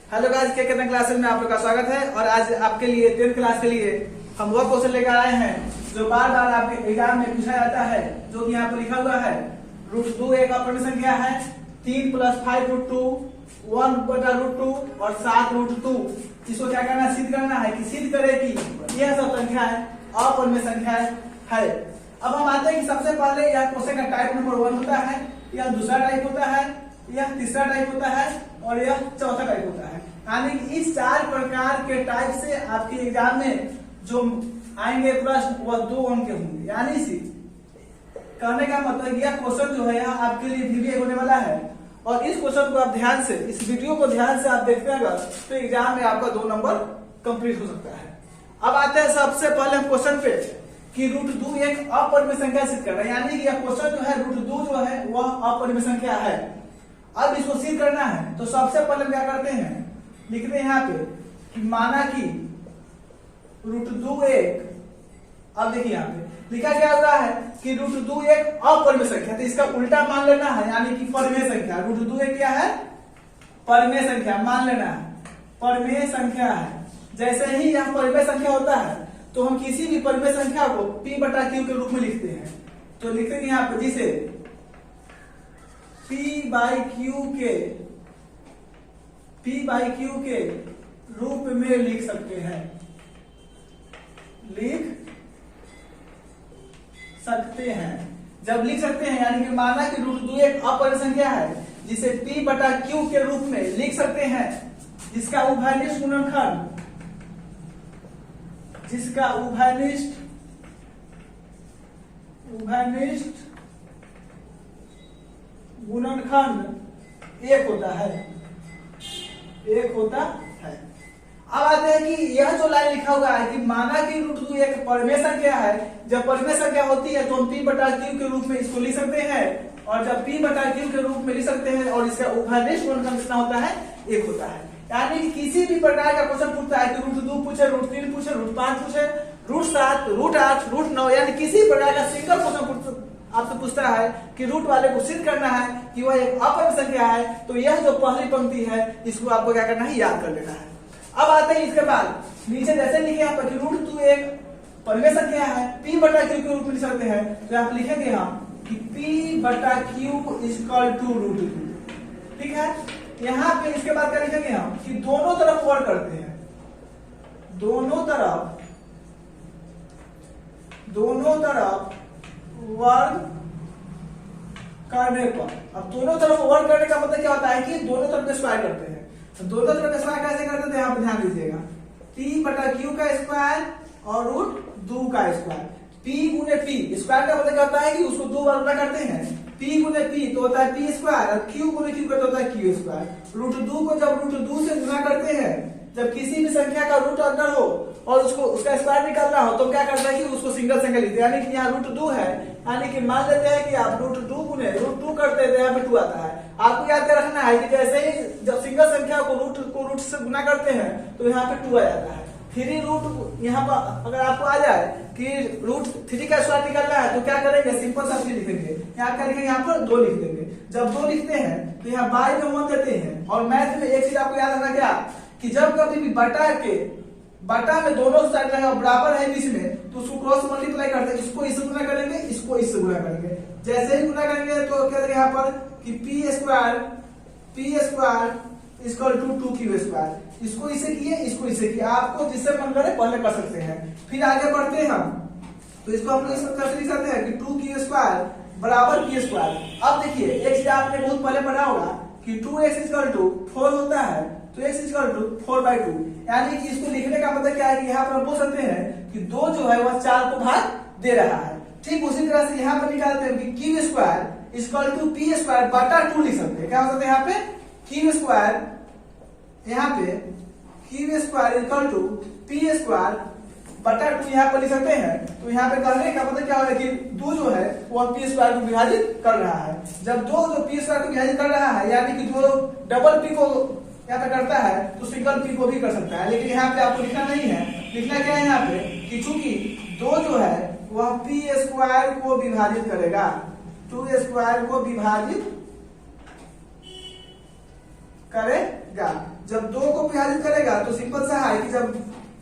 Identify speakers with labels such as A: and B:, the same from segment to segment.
A: Hello guys, के Ketan classes में आप लोग का स्वागत है। और आज आपके लिए 10th क्लास के लिए हम वो क्वेश्चन लेकर आए हैं जो बार बार आपके एग्जाम में पूछा जाता है, जो कि यहाँ पर लिखा हुआ है। √2 एक अपूर्ण संख्या है, 3 + 5√2, 1/√2 और 7√2। इसको क्या करना है? सिद्ध करना है कि सिद्ध करे कि यह सब संख्या है अपूर्ण संख्या है। अब हम आते हैं कि सबसे पहले यह क्वेश्चन का टाइप नंबर 1 होता है, यह दूसरा टाइप होता है, यह तीसरा टाइप होता है और यह चौथा टाइप होता है। यानी कि इस 4 प्रकार के टाइप से आपके एग्जाम में जो आएंगे प्रश्न वह 2 अंक के होंगे। यानी सी कहने का मतलब यह क्वेश्चन जो है यह आपके लिए वीवीए होने वाला है। और इस क्वेश्चन को आप ध्यान से, इस वीडियो को ध्यान से आप देखते हैं तो एग्जाम में आपका 2 नंबर कंप्लीट हो सकता है। अब आते हैं सबसे पहले हम क्वेश्चन पे कि √2 एक अपरिमेय संख्या सिद्ध करना है। यानी कि यह क्वेश्चन जो है √2 जो है वह अपरिमेय संख्या है। अब इसको सिद्ध करना है तो सबसे पहले क्या करते हैं, लिखते हैं यहाँ पे कि माना कि √2 एक, अब देखिए यहाँ पे लिखा क्या हुआ है कि √2 एक अपरिमेय संख्या, तो इसका उल्टा मान लेना है यानी कि परिमेय संख्या। √2 एक क्या है? परिमेय संख्या मान लेना है, परिमेय संख्या है। जैसे ही यहाँ परिमेय संख्या होता है तो हम किसी भी परिमेय संख्या को p/q के रूप में लिखते हैं। तो लिखते हैं यहाँ पे जिसे p/q के रूप में लिख सकते हैं, जब लिख सकते हैं यानी कि माना कि √2 एक अपरिमेय संख्या है जिसे p/q के रूप में लिख सकते हैं, जिसका उभयनिष्ठ गुणनखंड, गुणनखंड 1 होता है। अब आते हैं कि यह जो लाइन लिखा हुआ है कि माना कि √2 एक परिमेय संख्या है। जब परिमेय संख्या होती है तो हम p/q के रूप में इसको लिख सकते हैं, और जब p/q के रूप में लिख सकते हैं और इसका उभयनिष्ठ गुणनखंड कितना होता है? 1 होता है। यानी कि किसी भी प्रकार का क्वेश्चन पूछता है कि √2 पूछे, √3 पूछे, √5 पूछे, √7, √8, √9, यानी किसी प्रकार का सिंगल क्वेश्चन आपसे पूछता है कि रूट वाले को सिद्ध करना है कि वह एक अपरिमेय संख्या है, तो यह जो पहली पंक्ति है इसको आपको क्या करना है? याद कर लेना है। अब आते हैं इसके बाद नीचे जैसे लिखे यहाँ पर कि √2 एक परिमेय संख्या है, p/q के रूप में लिख सकते हैं, तो यहाँ पे लिखेंगे हम कि p/q = √2। ठीक है। यहाँ पे इसके बाद क्या लिखेंगे हम कि दोनों तरफ वर्ग करते हैं, दोनों तरफ वर्ग करने पर। अब दोनों तरफ वर्ग करने का मतलब क्या होता है कि दोनों तरफ स्क्वायर करते हैं। तो दोनों तरफ स्क्वायर कैसे करते थे यहाँ पे ध्यान दीजिएगा, p/q का स्क्वायर और √2 का स्क्वायर। p गुने p, स्क्वायर का मतलब क्या होता है कि उसको 2 बार गुना करते हैं। p गुने p तो होता है p², और q गुने q का तो होता है q²। √2 को जब √2 से गुना करते हैं, जब किसी भी संख्या का रूट अंदर हो और उसको उसका स्क्वायर निकालना हो तो क्या करता है कि उसको सिंगल संख्या लिखते हैं। यानी कि यहाँ √2 है, यानी कि मान लेते हैं कि आप √2 गुने √2 करते हैं तो यहाँ पे 2 आता है। आपको याद कर रखना है कि जैसे ही जब सिंगल संख्या को रूट से गुना करते हैं तो यहाँ पे 2 आ जाता है। 3 यहाँ पर अगर आपको आ जाए कि √3 का स्क्वायर निकालना है तो क्या करेंगे? सिंपल सा लिखेंगे, यहाँ करेंगे यहाँ पर 2 लिख देंगे। जब 2 लिखते हैं तो यहाँ बाई में 1 देते हैं। और मैथ में एक चीज आपको याद रखना क्या कि जब कभी भी बटा में दोनों साइड लगा बराबर है बीच में तो उसको क्रॉस मल्टीप्लाई करते हैं, इसको इससे गुना करेंगे, इसको इससे गुना करेंगे। जैसे ही गुना करेंगे तो क्या यहाँ पर कि p² = 2q², इसको इसे किए, इसको इसे किए। आपको जिससे मन करे पहले कर सकते हैं। फिर आगे बढ़ते हैं हम, तो इसको हम लोग इस प्रकार से लिख सकते हैं कि 2q² = p²। अब देखिए एक चीज आपने बहुत पहले पढ़ा होगा कि 2x = 4 होता है, तो x = 4/2। यानी कि इसको लिखने का मतलब क्या है कि यहाँ पर हम बोल सकते हैं कि 2 जो है वह 4 को भाग दे रहा है। ठीक उसी तरह से यहाँ पर निकालते हैं कि q² = p²/2 लिख सकते हैं। क्या हो सकता है यहाँ पे? q², यहाँ पे q² = p²/2 यहाँ पर लिख सकते हैं। तो यहाँ पे कहने का मतलब क्या होगा कि 2 जो है वह p² को विभाजित कर रहा है। जब 2 जो p² को विभाजित कर रहा है यानी कि 2 डबल p को यहाँ पे करता है तो सिंगल p को भी कर सकता है। लेकिन यहाँ पे आपको लिखना नहीं है, लिखना क्या है यहाँ पे कि चूंकि 2 जो है वह p² को विभाजित करेगा, 2² को विभाजित करेगा। जब 2 को विभाजित करेगा तो सिंपल सा है कि जब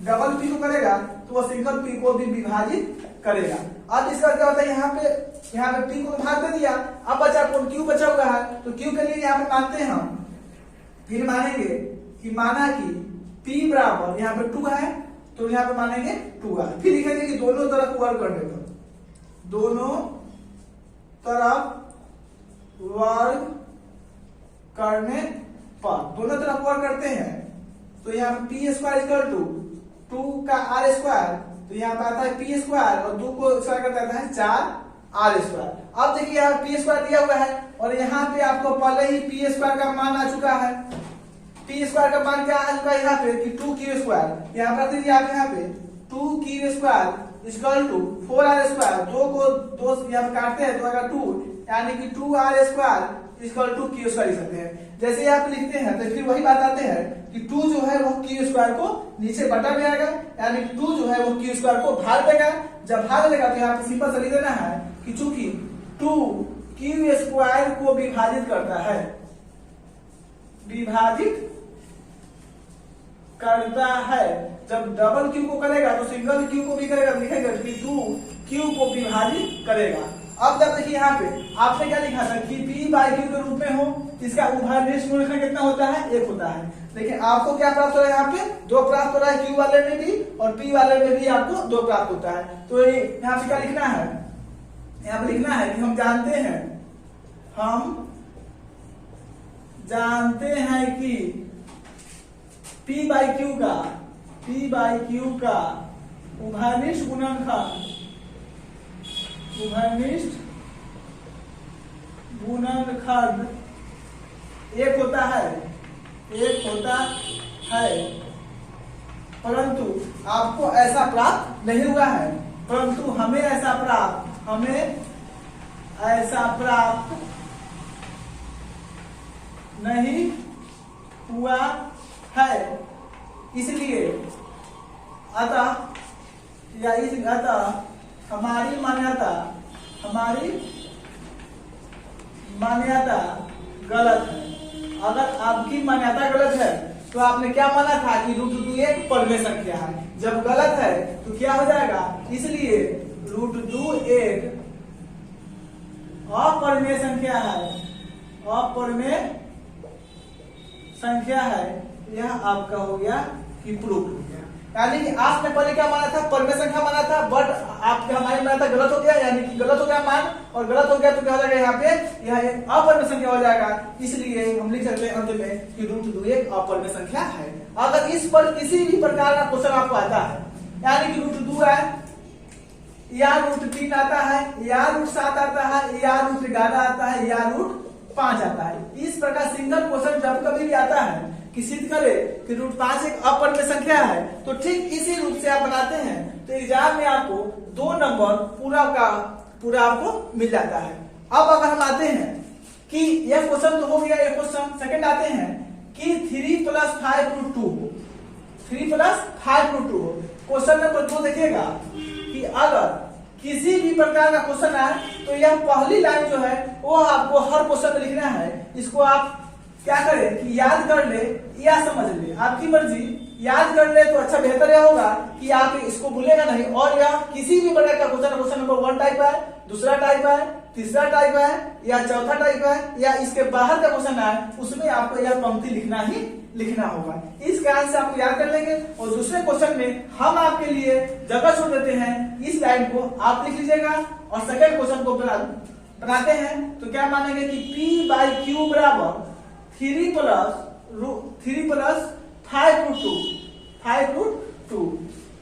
A: डबल पी को करेगा तो वह सिंगल पी को भी विभाजित करेगा। अब इसका क्या होता है, यहाँ पे पी को भाग दे दिया, अब बचा कौन, क्यू बचा हुआ है, तो क्यू के लिए यहाँ पे मानते हैं हम, फिर मानेंगे कि माना कि पी बराबर यहाँ पे 2 है तो यहाँ पे मानेंगे 2 है, फिर लिखेंगे कि दोनों तरफ वर्ग करने पर, दोनों तरफ वर्ग करने पर, दोनों तरफ वर्ग करते हैं तो यहाँ पे पी स्क्वायर इक्वल टू 2 का आर स्क्वायर, तो यहाँ पे आता है पी स्क्वायर और 2 को स्क्वायर करता है 4 आर स्क्वायर। अब देखिए यहाँ पी स्क्वायर दिया हुआ है और यहाँ पे आपको पहले ही पी स्क्वायर का मान आ चुका है। पी स्क्वायर का मान क्या आ चुका है यहाँ पे कि 2q स्क्वायर, यहाँ पर दीजिए आप यहाँ पे 2q square equal to 4r square, 2 को 2 यहाँ पे काटते हैं तो आएगा 2, यानी कि 2r square equal to q square लिख सकते हैं। जैसे ही आप लिखते हैं तो फिर वही बात आते हैं कि 2 जो है वो q स्क्वायर को नीचे बटा में आएगा, यानी कि 2 जो है वो q स्क्वायर को भाग देगा। जब भाग देगा तो यहाँ पे सिंपल से लिख देना है कि चूंकि 2 q स्क्वायर को विभाजित करता है, विभाजित करता है, जब डबल क्यू को करेगा तो सिंगल क्यू को भी करेगा, लिखेगा कि 2 क्यू को विभाजित करेगा। अब जब देखिए यहाँ पे आपने क्या लिखा था कि p बाई क्यू के रूप में हो, इसका उभयनिष्ठ गुणनखंड कितना होता है, 1 होता है। लेकिन आपको क्या प्राप्त हो रहा है, यहाँ पे 2 प्राप्त हो रहा है, क्यू वाले में भी और p वाले में भी आपको 2 प्राप्त होता है। तो यहाँ पे क्या लिखना है, यहाँ पे लिखना है कि हम जानते हैं कि p बाई क्यू का उभयनिष्ठ गुणनखंड 1 होता है, परंतु आपको ऐसा प्राप्त नहीं हुआ है, परंतु हमें ऐसा प्राप्त नहीं हुआ है। इसलिए अतः हमारी मान्यता गलत है। अगर आपकी मान्यता गलत है तो आपने क्या माना था कि √2 एक परिमेय संख्या है, जब गलत है तो क्या हो जाएगा, इसलिए √2 एक अपरिमेय संख्या है, यह आपका हो गया कि प्रूफ हो गया। यानी कि आपने पहले क्या माना था, परिमेय संख्या माना था, बट आपके हमारी मान्यता गलत हो गया, यानी कि गलत हो गया मान, और गलत हो गया तो क्या हो जाएगा, यहाँ पे यह एक अपरिमेय संख्या हो जाएगा। इसलिए हम लिख सकते हैं अंत में कि √2 एक अपरिमेय संख्या है। अगर इस पर किसी भी प्रकार का क्वेश्चन आपको आता है, यानी कि √2 है या √3 आता है या √7 आता है या √11 आता है या √5 आता है, इस प्रकार सिंगल क्वेश्चन जब कभी भी आता है कि सिद्ध करे कि √5 एक अपरिमेय संख्या है, तो ठीक इसी रूप से आप बनाते हैं तो एग्जाम में आपको 2 नंबर पूरा का पूरा आपको मिल जाता है। अब अगर हम आते हैं कि यह क्वेश्चन तो हो गया, ये क्वेश्चन सेकंड आते हैं कि 3 + 5 √2 हो, 3 + 5 √2 हो। क्वेश्चन नंबर 2 देखिएगा कि अगर किसी भी प्रकार का क्वेश्चन आए तो यह पहली लाइन जो है वो आपको हर क्वेश्चन में लिखना है। इसको आप क्या करें कि याद कर ले या समझ ले, आपकी मर्जी। याद कर ले तो अच्छा बेहतर यह होगा कि आप इसको भूलेगा नहीं, और यह किसी भी प्रकार का क्वेश्चन नंबर 1 टाइप है, दूसरा टाइप है, तीसरा टाइप है या चौथा टाइप है या इसके बाहर का क्वेश्चन है, उसमें आपको यह पंक्ति लिखना होगा। इस कारण से आपको याद कर लेंगे, और दूसरे क्वेश्चन में हम आपके लिए जगह छोड़ देते हैं, इस लाइन को आप लिख लीजिएगा और सेकंड क्वेश्चन को बनाते हैं तो क्या मानेंगे कि p बाई क्यू बराबर 3 + 5 √2।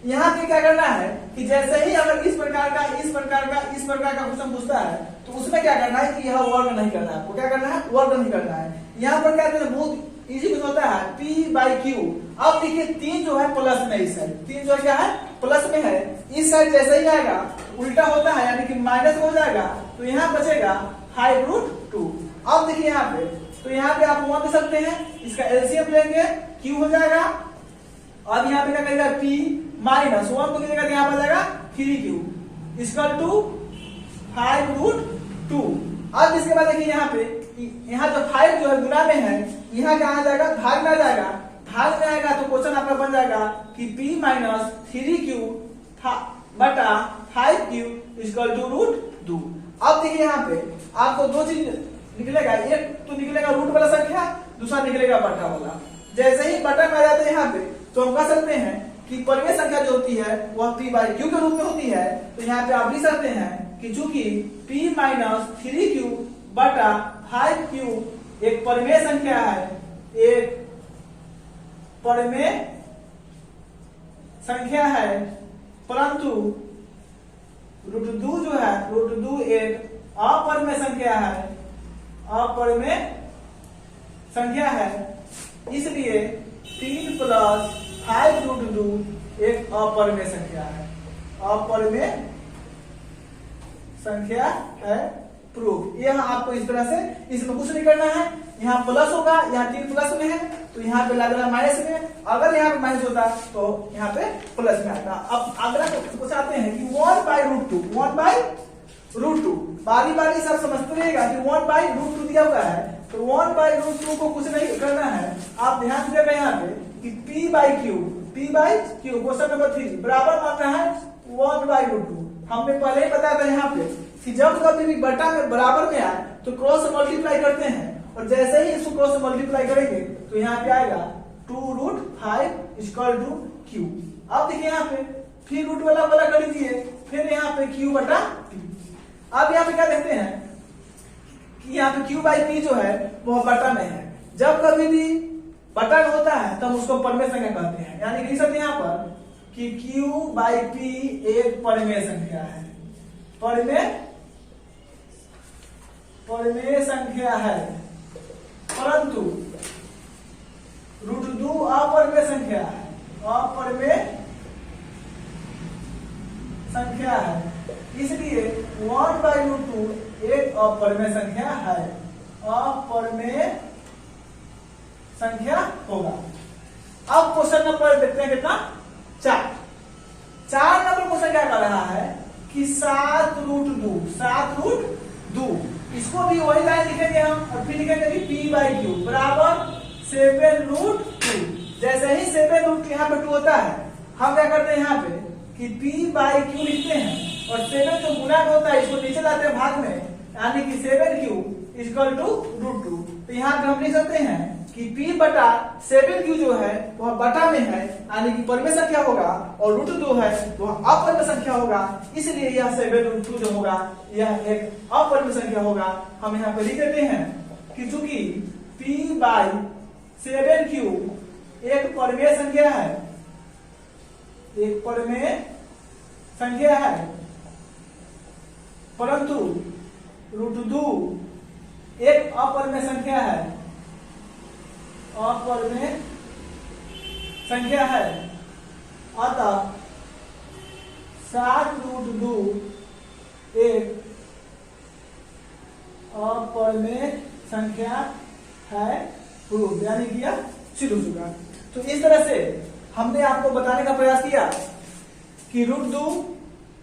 A: यहाँ पे क्या करना है कि जैसे ही अगर इस प्रकार का क्वेश्चन पूछता है तो उसमें क्या करना है कि यह वर्ग नहीं करना है, आपको क्या करना है, वर्ग नहीं करना है। यहाँ पर क्या करना है, बहुत इजी कुछ होता है, p बाई क्यू। अब देखिए 3 जो है प्लस में, इस साइड 3 जो क्या है प्लस में है, इस साइड जैसे ही आएगा उल्टा होता है, यानी कि माइनस हो जाएगा, तो यहाँ बचेगा 5 √2। अब देखिए यहाँ पे, तो यहाँ पे आप 1 दे सकते हैं, इसका एलसीएम लेंगे, q हो जाएगा। अब यहाँ पे क्या करेगा, p -1 को कीजिएगा तो यहाँ पर जाएगा 3q = 5 √2। अब इसके बाद देखिए यहाँ पे यहाँ जो 5 जो है गुना में है, यहाँ क्या आ जाएगा, भाग में आ जाएगा। भाग में आएगा तो क्वेश्चन आपका बन जाएगा कि p माइनस 3q बटा 5q इक्वल टू रूट 2। अब देखिए यहाँ पे आपको दो चीज निकलेगा, एक तो निकलेगा रूट वाला संख्या, दूसरा निकलेगा बटा वाला। जैसे ही बटा में आ जाते हैं यहाँ पे तो हम कह सकते हैं कि परिमेय संख्या जो होती है वह p बाई q के रूप में होती है। तो यहाँ पे आप लिख सकते हैं कि चूंकि p माइनस 3q बटा 5q एक परिमेय संख्या है, एक परिमेय संख्या है, परंतु रूट 2 जो है, रूट 2 एक अपरिमेय संख्या है, अपरिमेय संख्या है। इसलिए 3 प्लस 5 रूट 2 एक अपरिमेय संख्या है, अपरिमेय संख्या है। प्रूफ। यहाँ आपको इस तरह से, इसमें कुछ नहीं करना है, यहाँ प्लस होगा, यहाँ 3 प्लस में है तो यहाँ पे लगना माइनस में, अगर यहाँ पे माइनस होता तो यहाँ पे प्लस में आता। अब अगला कुछ आते हैं कि 1 बाई रूट 2, 1 बाई रूट 2, बारी बारी सब समझते रहेगा कि 1 बाई रूट 2 दिया हुआ है तो 1 बाई रूट 2 को कुछ नहीं करना है। आप ध्यान देगा यहाँ पे कि p by Q, question number 3 बराबर मानना है 1 बाई रूट 2। हमने पहले ही बताया था यहाँ पे कि जब कभी भी बटा में बराबर में आए तो क्रॉस मल्टीप्लाई करते हैं, और जैसे ही इसको क्रॉस मल्टीप्लाई करेंगे तो यहाँ पे आएगा 2 रूट 5 इक्वल टू क्यू। अब देखिए यहाँ पे फिर रूट वाला कर लीजिए, फिर यहाँ पे क्यू बटा p। अब यहाँ पे क्या देखते हैं कि यहाँ पे क्यू बाई पी जो है वह बटा में है। जब कभी भी बटा में होता है तब उसको परिमेय संख्या कहते हैं, यानी लिख सकते हैं यहाँ पर कि क्यू बाई पी एक परिमेय संख्या है, परिमेय संख्या है, परंतु रूट 2 अपरिमेय संख्या है, अपरिमेय संख्या है। इसलिए 1 बाई रूट 2 एक अपरिमेय संख्या है, अपरिमेय संख्या होगा। अब क्वेश्चन नंबर देखते हैं कितना, 4 नंबर क्वेश्चन क्या कर रहा है कि 7 रूट 2, इसको भी वही लाइन लिखेंगे हम, और फिर लिखेंगे कि p बाई क्यू बराबर 7 रूट 2। जैसे ही 7 रूट यहाँ पे 2 होता है हम क्या करते हैं यहाँ पे कि p बाई क्यू लिखते हैं, और 7 जो गुना में होता है इसको नीचे लाते हैं भाग में, यानी कि 7q इक्वल टू रूट 2। तो यहाँ पे हम लिख सकते हैं कि p बटा 7q जो है वह बटा में है, यानी कि परिमेय संख्या होगा, और रूट 2 है वह अपरिमेय संख्या होगा। इसलिए यह 7 रूट 2 जो होगा यह एक अपरिमेय संख्या होगा। हम यहाँ पे लिख देते हैं कि चूंकि p बाई 7q एक परिमेय संख्या है, एक परिमेय संख्या है, परंतु रूट 2 एक अपरिमेय संख्या है, अपरिमेय संख्या है। अतः 7 रूट 2 एक अपरिमेय संख्या है, प्रूफ, यानी कि यह सिद्ध हो चुका। तो इस तरह से हमने आपको बताने का प्रयास किया कि root 2,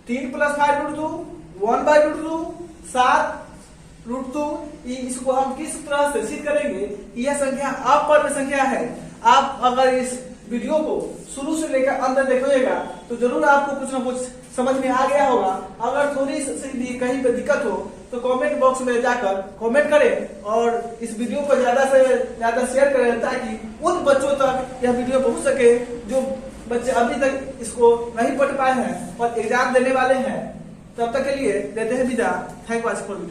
A: 3 plus 5 root 2, 1 by root 2, 7 root 2, इसको हम किस तरह से सिद्ध करेंगे कि यह संख्या अपरिमेय संख्या है। आप अगर इस वीडियो को शुरू से लेकर अंदर देखिएगा तो जरूर आपको कुछ ना कुछ समझ में आ गया होगा। अगर थोड़ी सी भी कहीं पे दिक्कत हो तो कमेंट बॉक्स में जाकर कमेंट करें, और इस वीडियो को ज्यादा से ज्यादा शेयर करें ताकि उन बच्चों तक यह वीडियो पहुंच सके जो बच्चे अभी तक इसको नहीं पढ़ पाए हैं और एग्जाम देने वाले हैं। तब तक के लिए देते हैं विदा। Thank you.